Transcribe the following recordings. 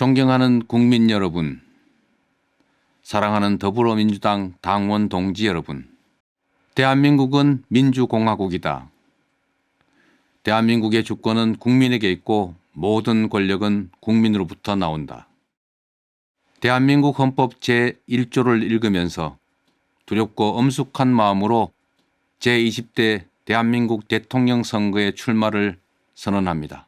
존경하는 국민 여러분, 사랑하는 더불어민주당 당원 동지 여러분, 대한민국은 민주공화국이다. 대한민국의 주권은 국민에게 있고 모든 권력은 국민으로부터 나온다. 대한민국 헌법 제1조를 읽으면서 두렵고 엄숙한 마음으로 제20대 대한민국 대통령 선거에 출마를 선언합니다.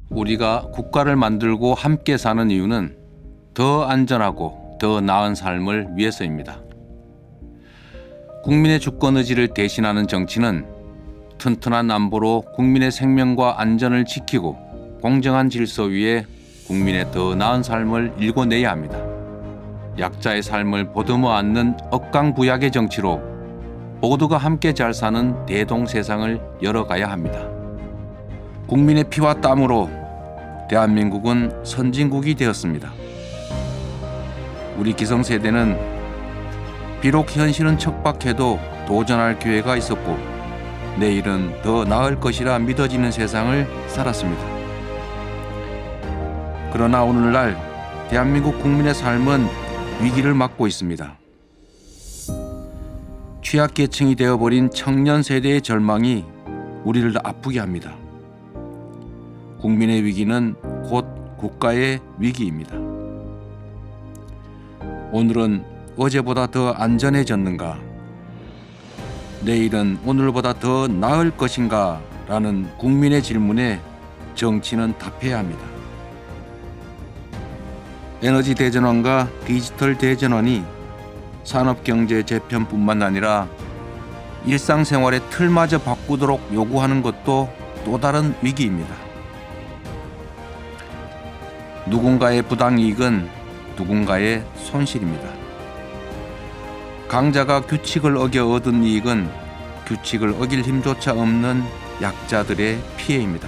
우리가 국가를 만들고 함께 사는 이유는 더 안전하고 더 나은 삶을 위해서입니다. 국민의 주권 의지를 대신하는 정치는 튼튼한 안보로 국민의 생명과 안전을 지키고 공정한 질서 위에 국민의 더 나은 삶을 일궈내야 합니다. 약자의 삶을 보듬어 안는 억강부약의 정치로 모두가 함께 잘 사는 대동세상을 열어가야 합니다. 국민의 피와 땀으로 대한민국은 선진국이 되었습니다. 우리 기성세대는 비록 현실은 척박해도 도전할 기회가 있었고 내일은 더 나을 것이라 믿어지는 세상을 살았습니다. 그러나 오늘날 대한민국 국민의 삶은 위기를 맞고 있습니다. 취약계층이 되어버린 청년 세대의 절망이 우리를 아프게 합니다. 국민의 위기는 곧 국가의 위기입니다. 오늘은 어제보다 더 안전해졌는가? 내일은 오늘보다 더 나을 것인가? 라는 국민의 질문에 정치는 답해야 합니다. 에너지 대전환과 디지털 대전환이 산업경제 재편뿐만 아니라 일상생활의 틀마저 바꾸도록 요구하는 것도 또 다른 위기입니다. 누군가의 부당이익은 누군가의 손실입니다. 강자가 규칙을 어겨 얻은 이익은 규칙을 어길 힘조차 없는 약자들의 피해입니다.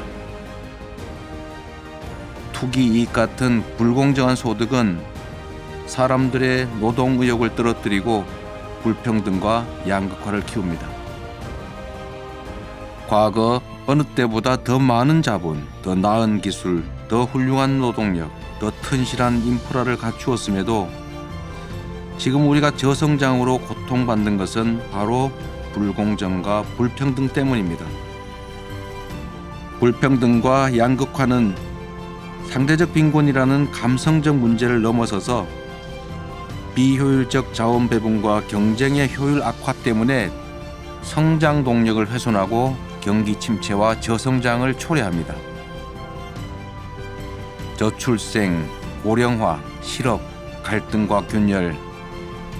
투기 이익 같은 불공정한 소득은 사람들의 노동 의욕을 떨어뜨리고 불평등과 양극화를 키웁니다. 과거 어느 때보다 더 많은 자본, 더 나은 기술, 더 훌륭한 노동력, 더 튼실한 인프라를 갖추었음에도 지금 우리가 저성장으로 고통받는 것은 바로 불공정과 불평등 때문입니다. 불평등과 양극화는 상대적 빈곤이라는 감성적 문제를 넘어서서 비효율적 자원 배분과 경쟁의 효율 악화 때문에 성장 동력을 훼손하고 경기 침체와 저성장을 초래합니다. 저출생, 고령화, 실업, 갈등과 균열,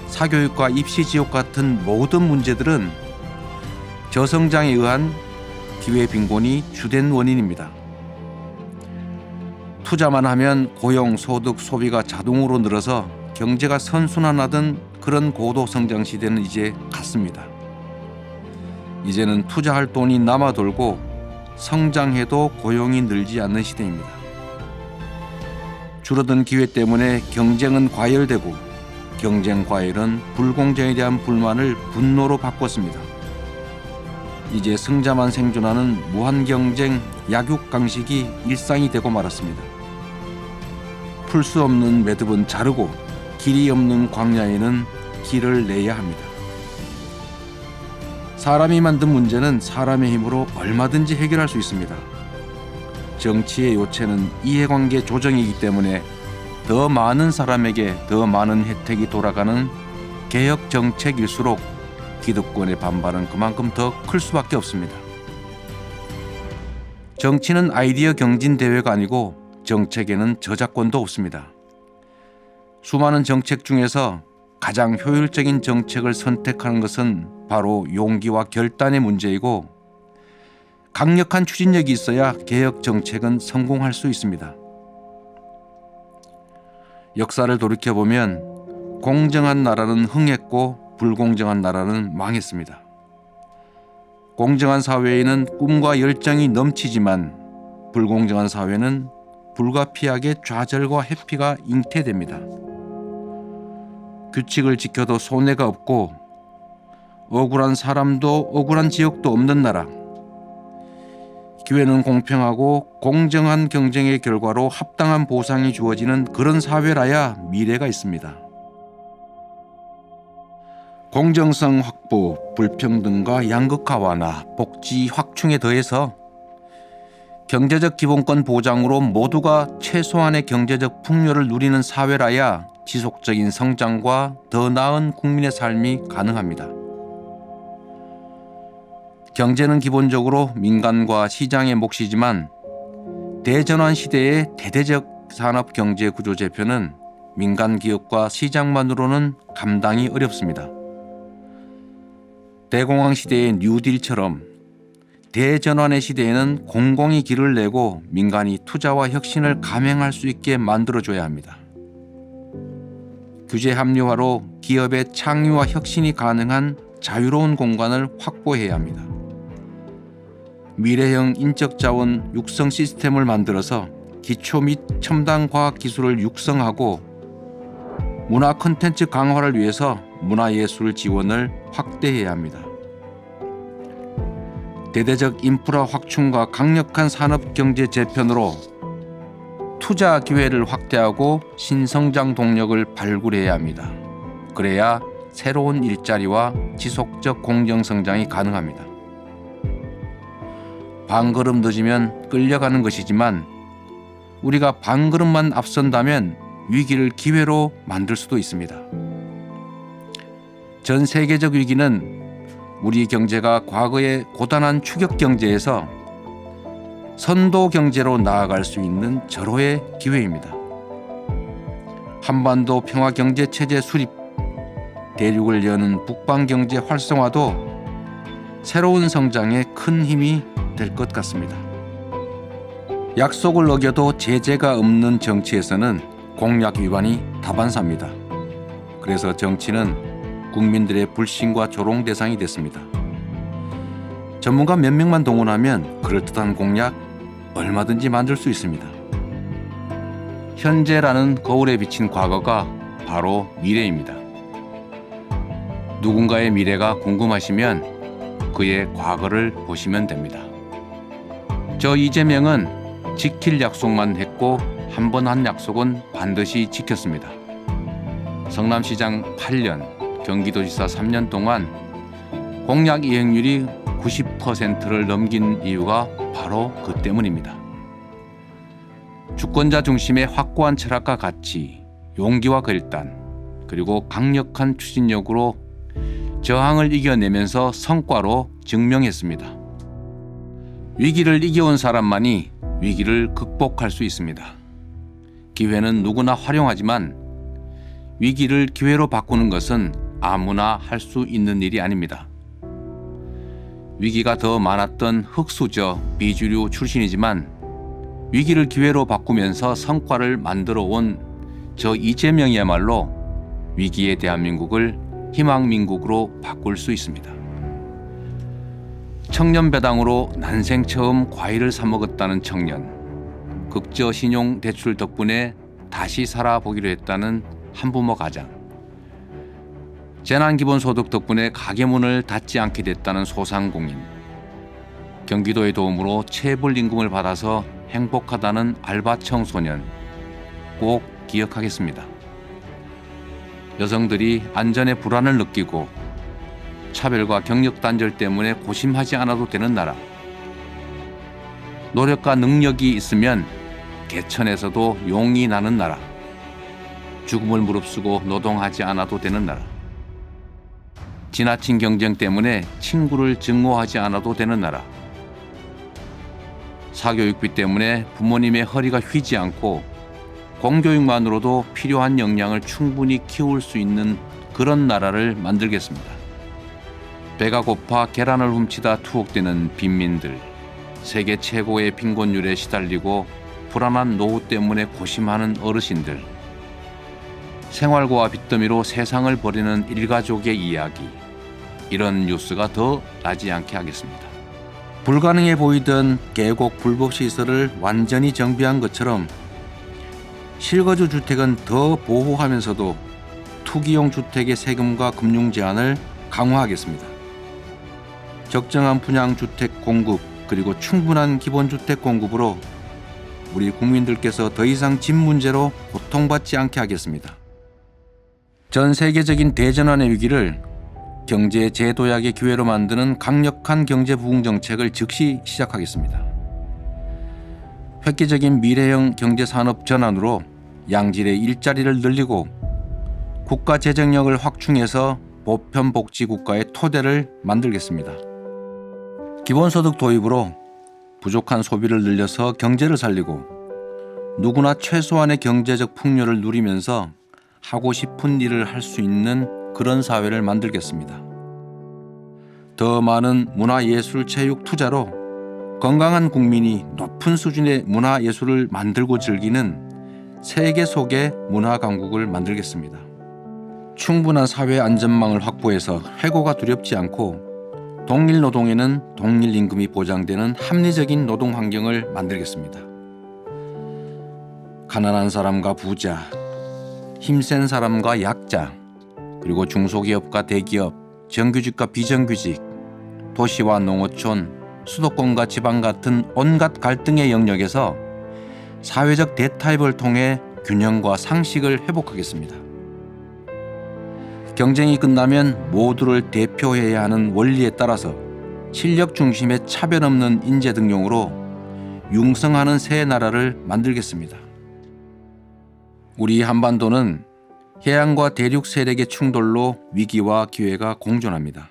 사교육과 입시 지옥 같은 모든 문제들은 저성장에 의한 기회 빈곤이 주된 원인입니다. 투자만 하면 고용, 소득, 소비가 자동으로 늘어서 경제가 선순환하던 그런 고도 성장 시대는 이제 갔습니다. 이제는 투자할 돈이 남아 돌고 성장해도 고용이 늘지 않는 시대입니다. 줄어든 기회 때문에 경쟁은 과열되고 경쟁 과열은 불공정에 대한 불만을 분노로 바꿨습니다. 이제 승자만 생존하는 무한경쟁 약육강식이 일상이 되고 말았습니다. 풀 수 없는 매듭은 자르고 길이 없는 광야에는 길을 내야 합니다. 사람이 만든 문제는 사람의 힘으로 얼마든지 해결할 수 있습니다. 정치의 요체는 이해관계 조정이기 때문에 더 많은 사람에게 더 많은 혜택이 돌아가는 개혁 정책일수록 기득권의 반발은 그만큼 더 클 수밖에 없습니다. 정치는 아이디어 경진 대회가 아니고 정책에는 저작권도 없습니다. 수많은 정책 중에서 가장 효율적인 정책을 선택하는 것은 바로 용기와 결단의 문제이고 강력한 추진력이 있어야 개혁 정책은 성공할 수 있습니다. 역사를 돌이켜보면 공정한 나라는 흥했고 불공정한 나라는 망했습니다. 공정한 사회에는 꿈과 열정이 넘치지만 불공정한 사회는 불가피하게 좌절과 회피가 잉태됩니다. 규칙을 지켜도 손해가 없고 억울한 사람도 억울한 지역도 없는 나라, 기회는 공평하고 공정한 경쟁의 결과로 합당한 보상이 주어지는 그런 사회라야 미래가 있습니다. 공정성 확보, 불평등과 양극화 완화, 복지 확충에 더해서 경제적 기본권 보장으로 모두가 최소한의 경제적 풍요를 누리는 사회라야 지속적인 성장과 더 나은 국민의 삶이 가능합니다. 경제는 기본적으로 민간과 시장의 몫이지만 대전환 시대의 대대적 산업 경제 구조 재편은 민간 기업과 시장만으로는 감당이 어렵습니다. 대공황 시대의 뉴딜처럼 대전환의 시대에는 공공이 길을 내고 민간이 투자와 혁신을 감행할 수 있게 만들어줘야 합니다. 규제 합리화로 기업의 창의와 혁신이 가능한 자유로운 공간을 확보해야 합니다. 미래형 인적자원 육성 시스템을 만들어서 기초 및 첨단 과학 기술을 육성하고 문화 콘텐츠 강화를 위해서 문화예술 지원을 확대해야 합니다. 대대적 인프라 확충과 강력한 산업경제 재편으로 투자 기회를 확대하고 신성장 동력을 발굴해야 합니다. 그래야 새로운 일자리와 지속적 공정성장이 가능합니다. 반걸음 늦으면 끌려가는 것이지만 우리가 반걸음만 앞선다면 위기를 기회로 만들 수도 있습니다. 전 세계적 위기는 우리 경제가 과거의 고단한 추격 경제에서 선도 경제로 나아갈 수 있는 절호의 기회입니다. 한반도 평화 경제 체제 수립, 대륙을 여는 북방 경제 활성화도 새로운 성장에 큰 힘이 될 것 같습니다. 약속을 어겨도 제재가 없는 정치에서는 공약 위반이 다반사입니다. 그래서 정치는 국민들의 불신과 조롱 대상이 됐습니다. 전문가 몇 명만 동원하면 그럴듯한 공약 얼마든지 만들 수 있습니다. 현재라는 거울에 비친 과거가 바로 미래입니다. 누군가의 미래가 궁금하시면 그의 과거를 보시면 됩니다. 저 이재명은 지킬 약속만 했고 한 번 한 약속은 반드시 지켰습니다. 성남시장 8년, 경기도지사 3년 동안 공약 이행률이 90%를 넘긴 이유가 바로 그 때문입니다. 주권자 중심의 확고한 철학과 가치, 용기와 결단, 그리고 강력한 추진력으로 저항을 이겨내면서 성과로 증명했습니다. 위기를 이겨온 사람만이 위기를 극복할 수 있습니다. 기회는 누구나 활용하지만 위기를 기회로 바꾸는 것은 아무나 할 수 있는 일이 아닙니다. 위기가 더 많았던 흑수저 비주류 출신이지만 위기를 기회로 바꾸면서 성과를 만들어 온 저 이재명이야말로 위기의 대한민국을 희망민국으로 바꿀 수 있습니다. 청년배당으로 난생 처음 과일을 사 먹었다는 청년, 극저 신용 대출 덕분에 다시 살아보기로 했다는 한부모 가장, 재난기본소득 덕분에 가게 문을 닫지 않게 됐다는 소상공인, 경기도의 도움으로 체불임금을 받아서 행복하다는 알바 청소년 꼭 기억하겠습니다. 여성들이 안전에 불안을 느끼고 차별과 경력 단절 때문에 고심하지 않아도 되는 나라, 노력과 능력이 있으면 개천에서도 용이 나는 나라, 죽음을 무릅쓰고 노동하지 않아도 되는 나라, 지나친 경쟁 때문에 친구를 증오하지 않아도 되는 나라, 사교육비 때문에 부모님의 허리가 휘지 않고 공교육만으로도 필요한 역량을 충분히 키울 수 있는 그런 나라를 만들겠습니다. 배가 고파 계란을 훔치다 투옥되는 빈민들, 세계 최고의 빈곤율에 시달리고 불안한 노후 때문에 고심하는 어르신들, 생활고와 빚더미로 세상을 버리는 일가족의 이야기, 이런 뉴스가 더 나지 않게 하겠습니다. 불가능해 보이던 계곡 불법 시설을 완전히 정비한 것처럼 실거주 주택은 더 보호하면서도 투기용 주택의 세금과 금융 제한을 강화하겠습니다. 적정한 분양 주택 공급, 그리고 충분한 기본주택 공급으로 우리 국민들께서 더 이상 집 문제로 고통받지 않게 하겠습니다. 전 세계적인 대전환의 위기를 경제 재도약의 기회로 만드는 강력한 경제 부흥 정책을 즉시 시작하겠습니다. 획기적인 미래형 경제산업 전환으로 양질의 일자리를 늘리고 국가 재정력을 확충해서 보편복지 국가의 토대를 만들겠습니다. 기본소득 도입으로 부족한 소비를 늘려서 경제를 살리고 누구나 최소한의 경제적 풍요를 누리면서 하고 싶은 일을 할 수 있는 그런 사회를 만들겠습니다. 더 많은 문화예술 체육 투자로 건강한 국민이 높은 수준의 문화예술을 만들고 즐기는 세계 속의 문화 강국을 만들겠습니다. 충분한 사회 안전망을 확보해서 해고가 두렵지 않고 동일 노동에는 동일 임금이 보장되는 합리적인 노동 환경을 만들겠습니다. 가난한 사람과 부자, 힘센 사람과 약자, 그리고 중소기업과 대기업, 정규직과 비정규직, 도시와 농어촌, 수도권과 지방 같은 온갖 갈등의 영역에서 사회적 대타협을 통해 균형과 상식을 회복하겠습니다. 경쟁이 끝나면 모두를 대표해야 하는 원리에 따라서 실력 중심의 차별 없는 인재 등용으로 융성하는 새 나라를 만들겠습니다. 우리 한반도는 해양과 대륙 세력의 충돌로 위기와 기회가 공존합니다.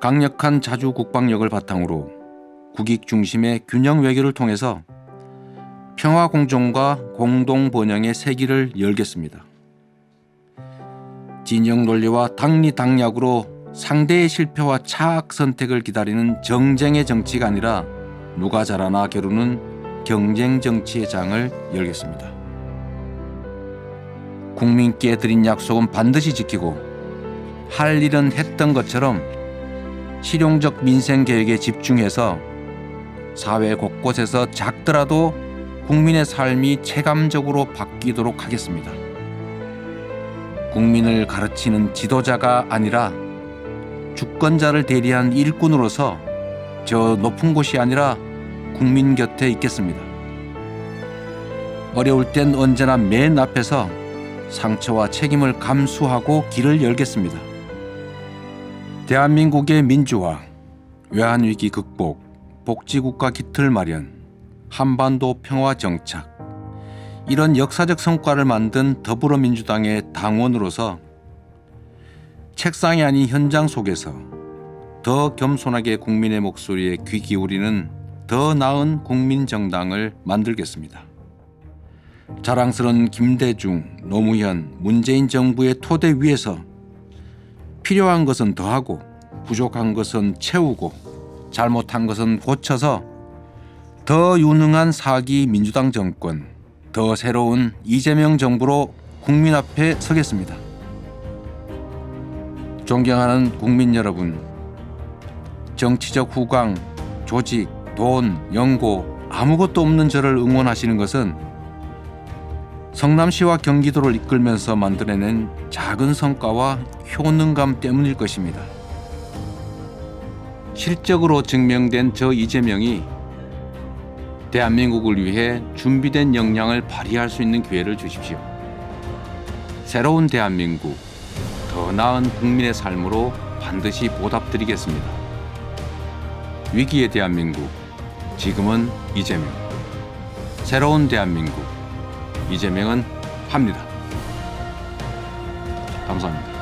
강력한 자주 국방력을 바탕으로 국익 중심의 균형 외교를 통해서 평화 공존과 공동 번영의 세기를 열겠습니다. 진영 논리와 당리당략으로 상대의 실패와 차악 선택을 기다리는 정쟁의 정치가 아니라 누가 잘하나 겨루는 경쟁 정치의 장을 열겠습니다. 국민께 드린 약속은 반드시 지키고 할 일은 했던 것처럼 실용적 민생 계획에 집중해서 사회 곳곳에서 작더라도 국민의 삶이 체감적으로 바뀌도록 하겠습니다. 국민을 가르치는 지도자가 아니라 주권자를 대리한 일꾼으로서 저 높은 곳이 아니라 국민 곁에 있겠습니다. 어려울 땐 언제나 맨 앞에서 상처와 책임을 감수하고 길을 열겠습니다. 대한민국의 민주화, 외환위기 극복, 복지국가 기틀 마련, 한반도 평화 정착, 이런 역사적 성과를 만든 더불어민주당의 당원으로서 책상이 아닌 현장 속에서 더 겸손하게 국민의 목소리에 귀 기울이는 더 나은 국민정당을 만들겠습니다. 자랑스러운 김대중, 노무현, 문재인 정부의 토대 위에서 필요한 것은 더하고 부족한 것은 채우고 잘못한 것은 고쳐서 더 유능한 4기 민주당 정권, 더 새로운 이재명 정부로 국민 앞에 서겠습니다. 존경하는 국민 여러분, 정치적 후광, 조직, 돈, 연고 아무것도 없는 저를 응원하시는 것은 성남시와 경기도를 이끌면서 만들어낸 작은 성과와 효능감 때문일 것입니다. 실적으로 증명된 저 이재명이 대한민국을 위해 준비된 역량을 발휘할 수 있는 기회를 주십시오. 새로운 대한민국, 더 나은 국민의 삶으로 반드시 보답드리겠습니다. 위기의 대한민국, 지금은 이재명. 새로운 대한민국, 이재명은 합니다. 감사합니다.